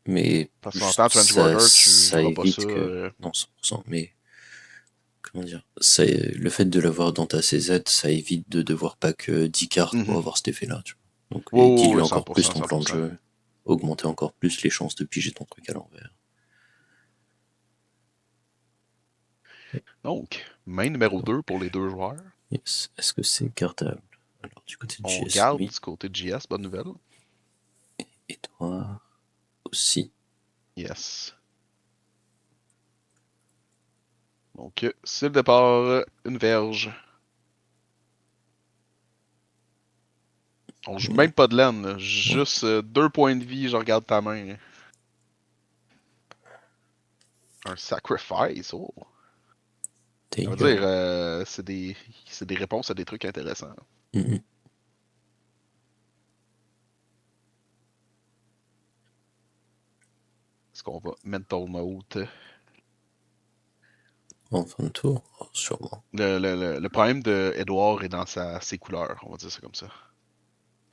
mais Parce qu'en juste tant Trench Warder, tu ça joueras pas ça. évite que... Non, 100%, mais comment dire, le fait de l'avoir dans ta CZ, ça évite de devoir pack 10 cartes pour Mhm. avoir cet effet-là. Tu vois. Donc, et Oui, diluer oui, encore plus 100%, ton plan de 100%. jeu, augmenter encore plus les chances de piger ton truc à l'envers. Donc, main numéro 2 pour les deux joueurs. Yes. Est-ce que c'est cartable? Alors, du côté de On JS, garde oui. du côté de JS, bonne nouvelle. Et toi aussi. Yes. Donc, c'est le départ, une verge. On joue Mais, même pas de laine, là. ouais. Juste 2 points de vie, je regarde ta main. Un sacrifice, oh. There Ça you veut dire, go. c'est des réponses à des trucs intéressants. Mhm. Est-ce qu'on va mental note? En fin de tour, oh, sûrement. Le problème de Edward est dans ses couleurs, on va dire ça comme ça.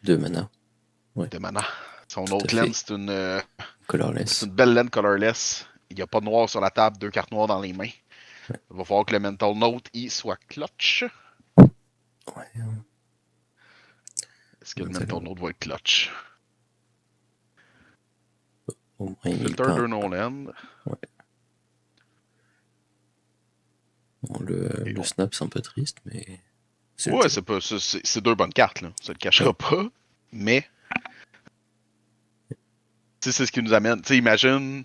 2 mana. Ouais, De mana. Son tout à autre laine, fait. c'est Colorless. une belle laine colorless. Il n'y a pas de noir sur la table, 2 cartes noires dans les mains. Ouais. Il va falloir que le mental note y soit clutch. Ouais. Est-ce que le Nous mental allons note va être clutch? au moins il mille Filter pas. de no land. Ouais. Bon, Et le snap, c'est un peu triste, mais c'est le ouais, jeu. c'est 2 bonnes cartes, là. Ça le cachera Oui, pas. Mais, c'est ce qui nous amène. Tu sais, imagine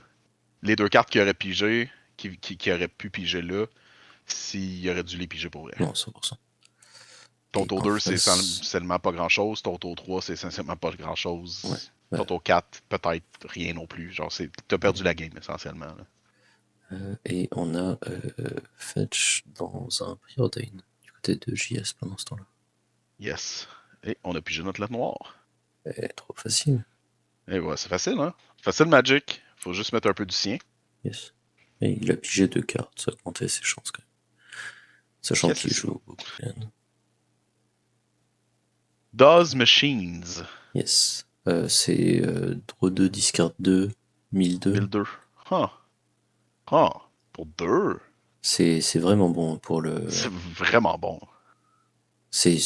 les 2 cartes qu'il aurait pigé, qui aurait pu piger là, s'il aurait dû les piger pour vrai. non, 100%. Ton Et tour en 2, c'est face, essentiellement pas grand chose. Ton tour 3, c'est essentiellement pas grand ouais, chose. bah, Ton tour 4, peut-être rien non plus. Genre, t'as perdu la game essentiellement. Là. et on a Fetch dans un Preordain du côté de JS pendant ce temps-là. Yes. Et on a pigé notre lettre noire. Trop facile. Et ouais, c'est facile, hein? Facile Magic. Faut juste mettre un peu du sien. Yes. Et il a pigé 2 cartes, ça augmentait ses chances quand même. Sachant Qu'est-ce que qu'il c'est ça? joue beaucoup de laine. Does Machines. Yes. C'est Draw 2, Discard 2, 1002. 1002. Huh. Huh. Pour 2. C'est vraiment bon pour C'est vraiment bon. C'est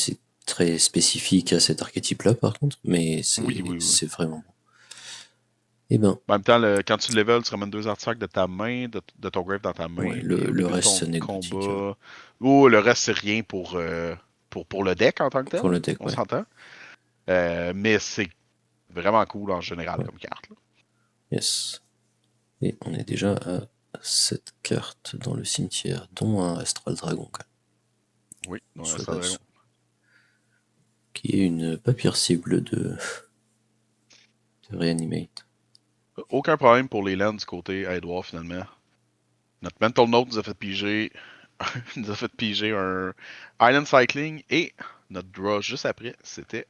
très spécifique à cet archétype-là, par contre, mais Oui, oui, oui. c'est vraiment bon. Eh ben, En même temps, quand tu level, tu ramènes 2 artefacts de ta main, de ton grave dans ta ouais, main, et au le début de reste, ton c'est anecdotique. combat. Oh, le reste, c'est rien pour le deck en tant que tel. Pour le deck, On ouais. s'entend. Mais c'est vraiment cool en général Ouais. comme carte. Là. Yes. Et on est déjà à 7 cartes dans le cimetière, dont un Astral Dragon, quand Oui, même, dans sur la Astral Dragon. base. Qui est une pas pire cible de Reanimate. Aucun problème pour les lands du côté à Edouard finalement. Notre Mental Note nous a fait piger, nous a fait piger un Island Cycling et notre draw juste après, c'était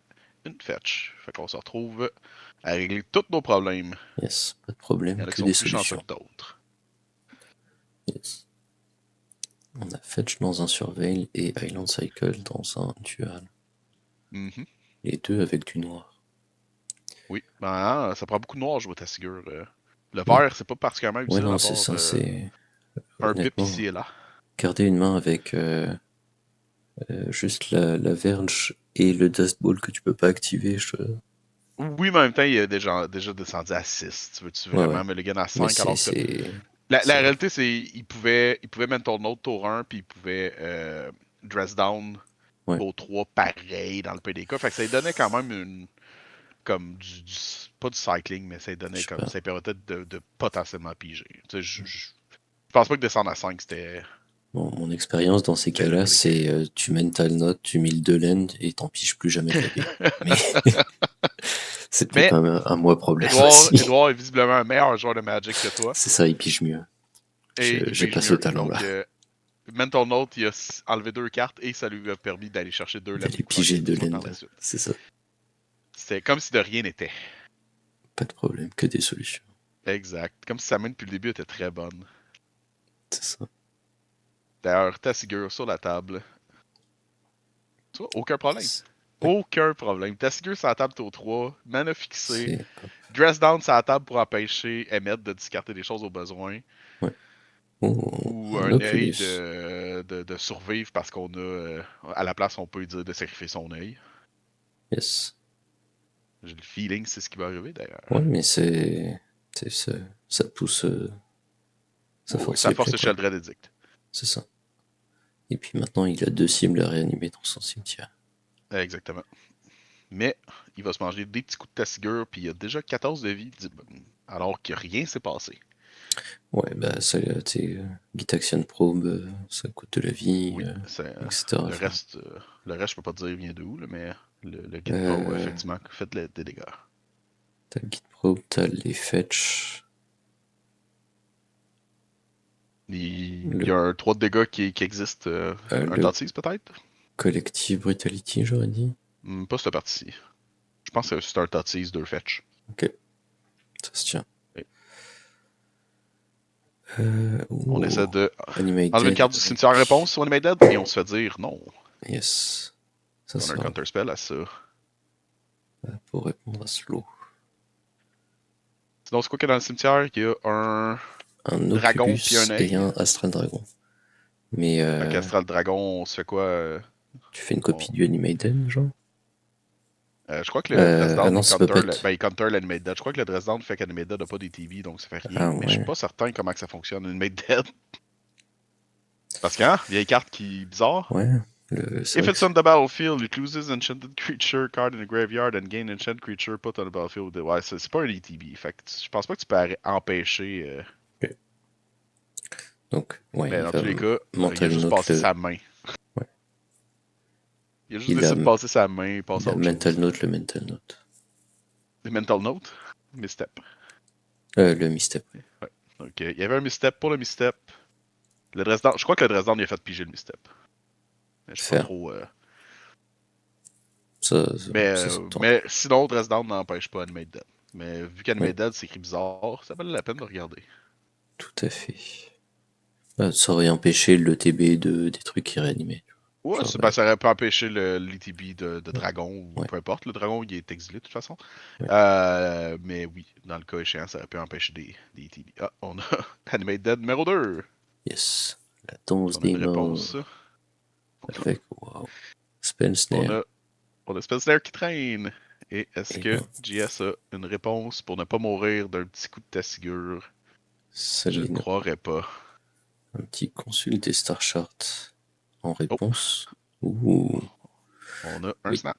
une fetch. Fait qu'on se retrouve à régler tous nos problèmes. Yes, pas de Il y problème, en a qui que sont des plus chanceux solutions. que d'autres. Yes. On a Fetch dans un Surveil et Island Cycle dans un Dual. Mhm. Les deux avec du noir. Oui, ben, ça prend beaucoup de noir à jouer ta figure. Le Ouais, vert, c'est pas particulièrement ouais utile non, à c'est part ça, c'est... un pip Honnêtement, ici et là. garder une main avec juste la verge et le Dust Ball que tu peux pas activer, Oui, mais en même temps, il est déjà descendu à 6. Tu veux Ouais, ouais. vraiment me le gagner à Mais 5 alors que. La c'est réalité, c'est il pouvait Mental Note tour 1 puis il pouvait Dress Down ouais, tour 3 pareil dans le PDK. Fait que ça lui donnait quand même comme pas du cycling, mais ça lui je donnait sais comme. pas. Ça lui permettait de potentiellement piger. Tu sais, je pense pas que descendre à 5 Bon, mon expérience dans ces c'était une cas-là, bonne idée. c'est tu mental note, tu mets le 2 land et t'en piges plus jamais de la game. Mais c'est peut-être Mais un moi problème Edouard, aussi. Edouard est visiblement un meilleur joueur de Magic que toi. C'est ça, il pige mieux. Et il J'ai pige pas ce mieux. Donc, talent-là. Mental Note, il a enlevé 2 cartes et ça lui a permis d'aller chercher 2 laines D'aller quand il piger a le 2 besoin par land, la suite. c'est ça. C'était comme si de rien n'était. Pas de problème, que des solutions. Exact. Comme si sa main depuis le début était très bonne. C'est ça. D'ailleurs, ta figure sur la table. Tu vois, aucun problème. Yes. Aucun problème. Ta figure sur la table tour 3, mana fixé, C'est... dress down sur la table pour empêcher Emmett de discarter des choses au besoin. Ouais. Oh, Ou un un œil Oculus. de survivre parce qu'on a. À la place, on peut lui dire de sacrifier son œil. Yes. J'ai le feeling que c'est ce qui va arriver Ouais, d'ailleurs. mais ça pousse, ça Oui, force ça les force plays, le quoi. Sheldred Edict. C'est ça. Et puis maintenant, il a 2 cibles à réanimer dans son cimetière. Exactement. Mais il va se manger des petits coups de tassigure, puis il a déjà 14 de vie, alors que rien s'est passé. Ouais, bah, ça, tu sais, Git Action Probe, ça coûte de la vie, Oui, etc. le Enfin, reste, le reste, je peux pas te dire vient de où, là, mais le Git Pro, euh, effectivement, fait des dégâts. t'as le Git Probe, t'as les Fetch, Il y le a un 3 de dégâts qui existe, un le Tatsis peut-être. Collective Brutality, j'aurais dit. Pas cette partie-ci. Je pense que c'est un Tatsis, 2 fetch. Ok, ça se tient. Oui. On essaie Oh, de enlever une Animated carte du avec... cimetière en réponse sur Animated et on se fait dire non. Yes, ça On a un sera counter spell à ça. pour répondre à Slow. Sinon, c'est quoi qu'il y a dans le cimetière? Il y a un Un dragon puis un Oculus et œil. un Astral Dragon. Mais Fait qu'Astral Dragon, on se fait quoi? tu fais une On- copie du Animated, genre? je crois que le Ah Dresdown, non, ça peut pas il être. counter l'Animate Dead. Je crois que le Dresdown fait qu'Animate Dead n'a pas des TV, donc ça fait rien. Ah Mais je suis ouais, pas certain comment que ça fonctionne, Animate Dead. Parce que, hein, vieille carte qui est bizarre. ouais. C'est If vrai que it's on the battlefield, it loses enchanted creature card in the graveyard and gain enchanted creature put on the battlefield. Ouais, c'est pas un ETB. Fait que je pense pas que tu peux empêcher. donc, ouais, Mais il dans va tous les cas, il a mental juste note passé le. sa main. Ouais. Il a juste Il a, décidé de passer sa main et passer il à a autre mental chose. note le mental note. Le mental note, misstep. Le misstep, oui. Ouais. Ok, il y avait un misstep pour le misstep. Le Dresden, je crois que le Dresden il a fait piger le misstep. Mais je suis pas Faire. trop. Ça s'entend. Mais sinon, Dresden n'empêche pas Animate Dead. Mais vu Oui, qu'Animate Dead c'est écrit bizarre, ça valait la peine de regarder. tout à fait. Ça aurait empêché le TB des trucs qui réanimaient. Ouais, Genre, ça aurait pu empêcher l'ETB de Dragon ou ouais, peu importe. Le Dragon il est exilé de toute façon. ouais. Mais oui, dans le cas échéant, ça aurait pu empêcher des ETB. Ah, on a Animate Dead numéro 2. Yes. La danse On a des une réponse. morts. Avec, wow. Spell On Snare. a, on a Spellsnare qui traîne. Et est-ce Et que ben, JS a une réponse pour ne pas mourir d'un petit coup de tassigure? Je ne Saline. croirais pas. Un petit consul des Star Charts en Oh, réponse. Ouh, on a un oui, snap.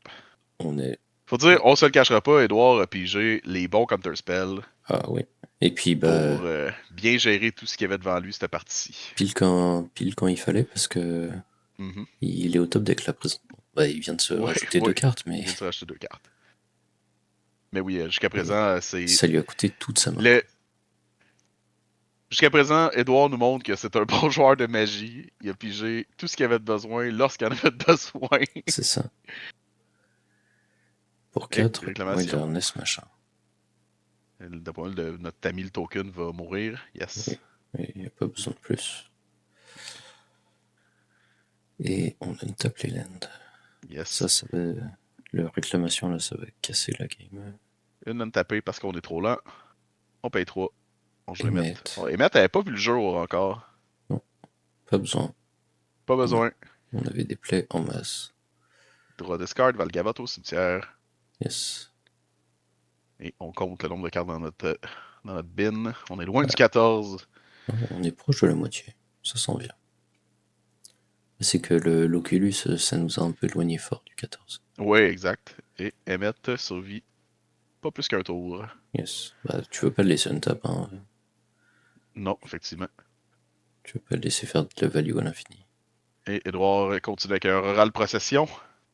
on est. Faut dire, on se le cachera pas, Edouard a pigé les bons counterspells Ah oui. Et puis, pour bah, bien gérer tout ce qu'il y avait devant lui cette partie-ci. pile quand il fallait, parce que Mhm. il est au top deck là présentement. Bah, il vient de se Ouais, rajouter 2 ouais. cartes, Il mais vient de se racheter 2 cartes. Mais oui, jusqu'à et présent, c'est. ça lui a coûté toute sa main, Le... quoi. Jusqu'à présent, Edouard nous montre que c'est un bon joueur de magie. Il a pigé tout ce qu'il avait besoin lorsqu'il en avait besoin. C'est ça. Pour 4, réclamation. Wilderness, machin. Notre ami le token va mourir. Yes. Oui, il n'y a pas besoin de plus. Et on untape les lands. Yes. Ça va. La réclamation là, ça va casser la game. Une untapée parce qu'on est trop lent. On paye 3. On joue Emmet. Emmet. Oh, Emmet avait pas vu le jour encore. Non, pas besoin. Pas besoin. On avait des plays en masse. Droit discard, Valgavotte au cimetière. Yes. Et on compte le nombre de cartes dans notre bin. On est loin du 14. On est proche de la moitié. Ça sent bien. C'est que l'Oculus, ça nous a un peu éloigné fort du 14. Ouais, exact. Et Emmet survit pas plus qu'un tour. Yes. Bah, tu veux pas le laisser untap, hein. Non, effectivement. Tu veux pas le laisser faire de la value à l'infini. Et Edouard continue avec un Rural Procession.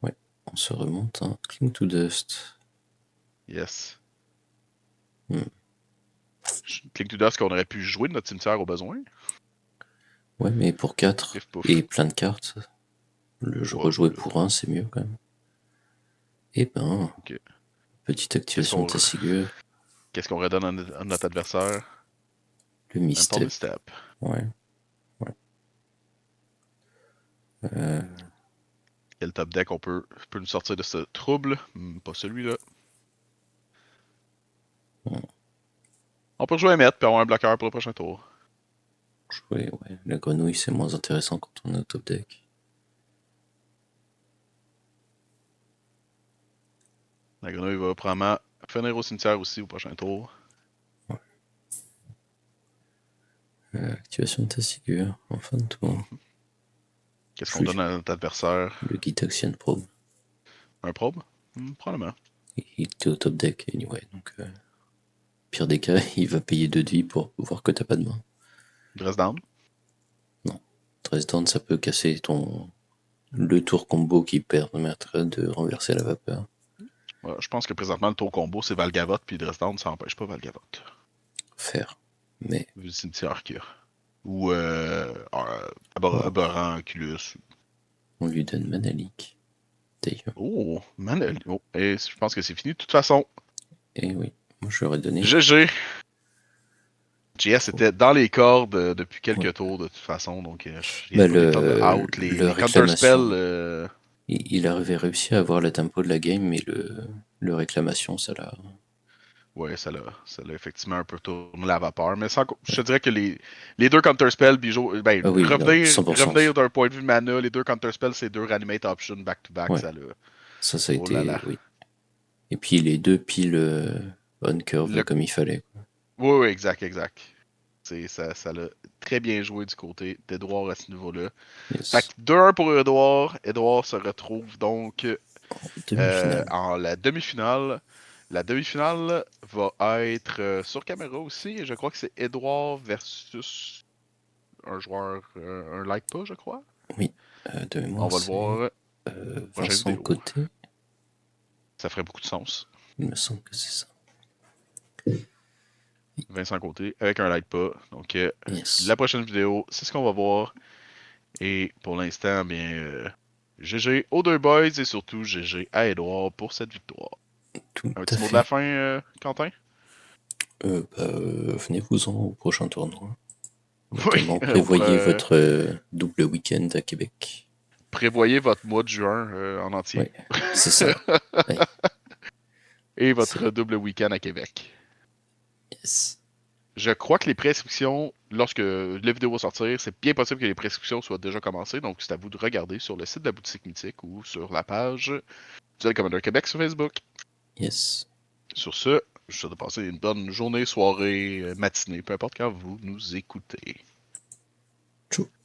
Ouais, on se remonte, hein. Cling to Dust. Yes. Hmm. Cling to Dust qu'on aurait pu jouer de notre cimetière au besoin. Ouais, mais pour 4 Pif, pouf. et plein de cartes, le jeu rejouer pour 1, c'est mieux quand même. Et ben, Ok. petite activation de Tessigur. Qu'est-ce qu'on redonne à notre adversaire? Le Misstep. Misstep. Ouais. Quel top deck on peut nous sortir de ce trouble? Pas celui-là. On peut jouer à mettre puis avoir un bloqueur pour le prochain tour. Jouer, ouais. La grenouille, c'est moins intéressant quand on est au top deck. La grenouille va probablement finir au cimetière aussi au prochain tour. Ouais. Activation de Tessigur en fin de tour. Qu'est-ce qu'on donne à notre adversaire? Le Gitaxian Probe. Un probe? Probablement. Il était au top deck, anyway, donc... Pire des cas, il va payer 2 de vie pour voir que t'as pas de main. Dress down? Non. Dress down, ça peut casser le tour combo qui permettrait de renverser la vapeur. Ouais, je pense que présentement, le tour combo, c'est Valgavotte, puis Dress down, ça n'empêche pas Valgavotte. Faire. Mais... Vu le cimetière qu'il y a. Ou Aberrant, Oculus. On lui donne Manalik. D'ailleurs. Oh, Manel. Oh, et je pense que c'est fini de toute façon. Et oui, moi je leur ai donné... GG. JS était dans les cordes depuis quelques tours de toute façon, donc il a pas le temps de out. Les counterspells... Il avait réussi à avoir le tempo de la game, mais le réclamation, ça l'a... Ouais, ça l'a effectivement un peu tourné la vapeur. Mais je te dirais que les deux counterspells, Bijou, revenir d'un point de vue mana, les deux counterspells, c'est deux reanimate options back-to-back. Ouais. Ça a été... Oui. Et puis les deux piles on-curve comme il fallait. Oui, exact. Ça l'a très bien joué du côté d'Edouard à ce niveau-là. Yes. Fait que 2-1 pour Edouard. Edouard se retrouve donc en la demi-finale. La demi-finale va être sur caméra aussi. Et je crois que c'est Edouard versus un joueur, un like pas, je crois. Oui, de mémoire, on va le voir. Vincent Côté. Ça ferait beaucoup de sens. Il me semble que c'est ça. Vincent Côté avec un like pas. Donc, la prochaine vidéo, c'est ce qu'on va voir. Et pour l'instant, bien, GG aux deux boys et surtout GG à Edouard pour cette victoire. Un petit mot de la fin, Quentin? Venez-vous-en au prochain tournoi. Notamment, prévoyez votre double week-end à Québec. Prévoyez votre mois de juin en entier. Ouais, c'est ça. Ouais. Et votre double week-end à Québec. Yes. Je crois que les prescriptions, lorsque la vidéo va sortir, c'est bien possible que les prescriptions soient déjà commencées. Donc, c'est à vous de regarder sur le site de la boutique mythique ou sur la page du Commander Québec sur Facebook. Yes. Sur ce, je vous souhaite de passer une bonne journée, soirée, matinée, peu importe quand vous nous écoutez. Tchou.